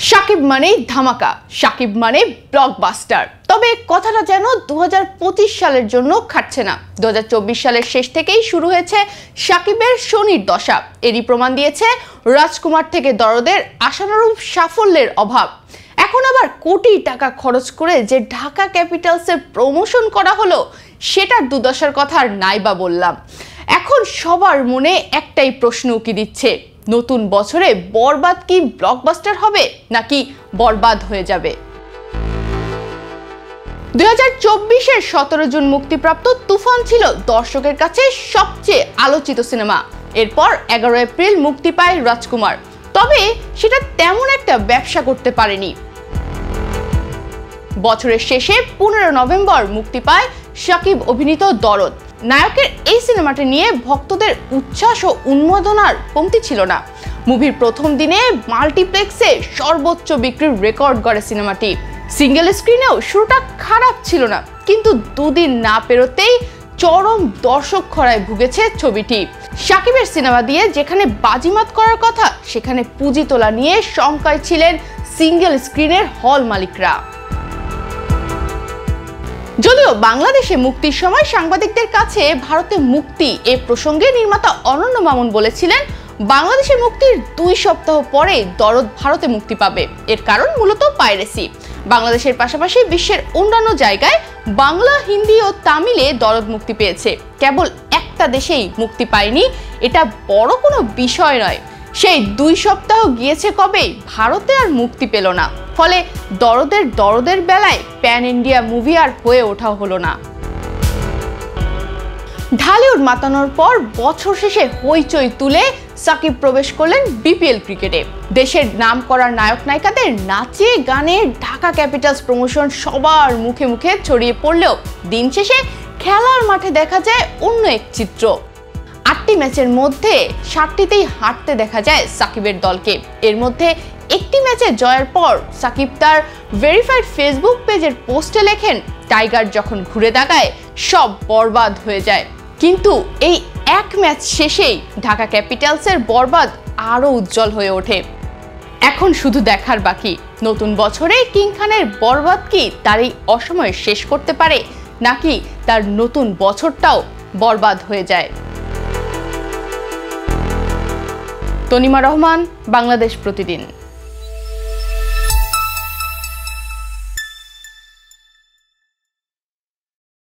শাকিব মানেই ধামাকা, শাকিব মানে ব্লকবাস্টার। তবে কথাটা যেন 2025 সালের জন্য খাটছে না। 2024 সালের শেষ থেকেই শুরু হয়েছে শাকিবের শনির দশা। এরই প্রমাণ দিয়েছে রাজকুমার থেকে দরদের আশানুরূপ সাফল্যের অভাব। এখন আবার কোটি টাকা খরচ করে যে ঢাকা ক্যাপিটালসের প্রমোশন করা হলো, সেটার দুর্দশার কথা আর নাই বা বললাম। এখন সবার মনে একটাই প্রশ্ন উকি দিচ্ছে, নতুন বছরে বরবাদ কি ব্লকবাস্টার হবে নাকি বরবাদ হয়ে যাবে? 2024-এর 17 জুন মুক্তিপ্রাপ্ত তুফান ছিল দর্শকের কাছে সবচেয়ে আলোচিত সিনেমা। এরপর 11 এপ্রিল মুক্তি পায় রাজকুমার, তবে সেটা তেমন একটা ব্যবসা করতে পারেনি। বছরের শেষে 15 নভেম্বর মুক্তি পায় শাকিব অভিনীত দরদ। নায়কের এই সিনেমাটি নিয়ে ভক্তদের উচ্ছ্বাস ও উন্মাদনার কমতি ছিল না। মুভির প্রথম দিনে মাল্টিপ্লেক্সে সর্বোচ্চ বিক্রির রেকর্ড গড়ে সিনেমাটি। সিঙ্গেল স্ক্রিনেও শুরুটা খারাপ ছিল না, কিন্তু দুদিন না পেরোতেই চরম দর্শক খরায় ভুগেছে ছবিটি। শাকিবের সিনেমা দিয়ে যেখানে বাজিমাত করার কথা, সেখানে পুঁজি তোলা নিয়ে শঙ্কায় ছিলেন সিঙ্গেল স্ক্রিনের হল মালিকরা। যদিও বাংলাদেশে মুক্তির সময় সাংবাদিকদের কাছে ভারতে মুক্তি এ প্রসঙ্গে নির্মাতা অনন্য মামুন বলেছিলেন, বাংলাদেশে মুক্তির 2 সপ্তাহ পরে দরদ ভারতে মুক্তি পাবে। এর কারণ মূলত পাইরেসি। বাংলাদেশের পাশাপাশি বিশ্বের অন্যান্য জায়গায় বাংলা, হিন্দি ও তামিলে দরদ মুক্তি পেয়েছে, কেবল একটা দেশেই মুক্তি পায়নি। এটা বড় কোনো বিষয় নয়। সেই 2 সপ্তাহ গিয়েছে কবে, ভারতে আর মুক্তি পেল না। ফলে দরদের বেলায় প্যান ইন্ডিয়া মুভি আর হয়ে ওঠা হলো না। ঢালিউড মাতানোর পর বছর শেষে হইচই তুলে সাকিব প্রবেশ করলেন বিপিএল ক্রিকেটে। দেশের নাম করা নায়ক নায়িকাদের নাচে গানে ঢাকা ক্যাপিটালস প্রমোশন সবার মুখে মুখে ছড়িয়ে পড়লেও দিন শেষে খেলার মাঠে দেখা যায় অন্য এক চিত্র। 8টি ম্যাচের মধ্যে 7টিতেই হারতে দেখা যায় সাকিবের দলকে। এর মধ্যে একটি ম্যাচে জয়ের পর সাকিব তার ভেরিফাইড ফেসবুক পেজের পোস্টে লেখেন, টাইগার যখন ঘুরে দাগায় সব বরবাদ হয়ে যায়। কিন্তু এই এক ম্যাচ শেষেই ঢাকা ক্যাপিটালসের বরবাদ আরও উজ্জ্বল হয়ে ওঠে। এখন শুধু দেখার বাকি, নতুন বছরে কিং খানের বরবাদ কি তার এই অসময়ে শেষ করতে পারে, নাকি তার নতুন বছরটাও বরবাদ হয়ে যায়। তনিমা রহমান, বাংলাদেশ প্রতিদিন।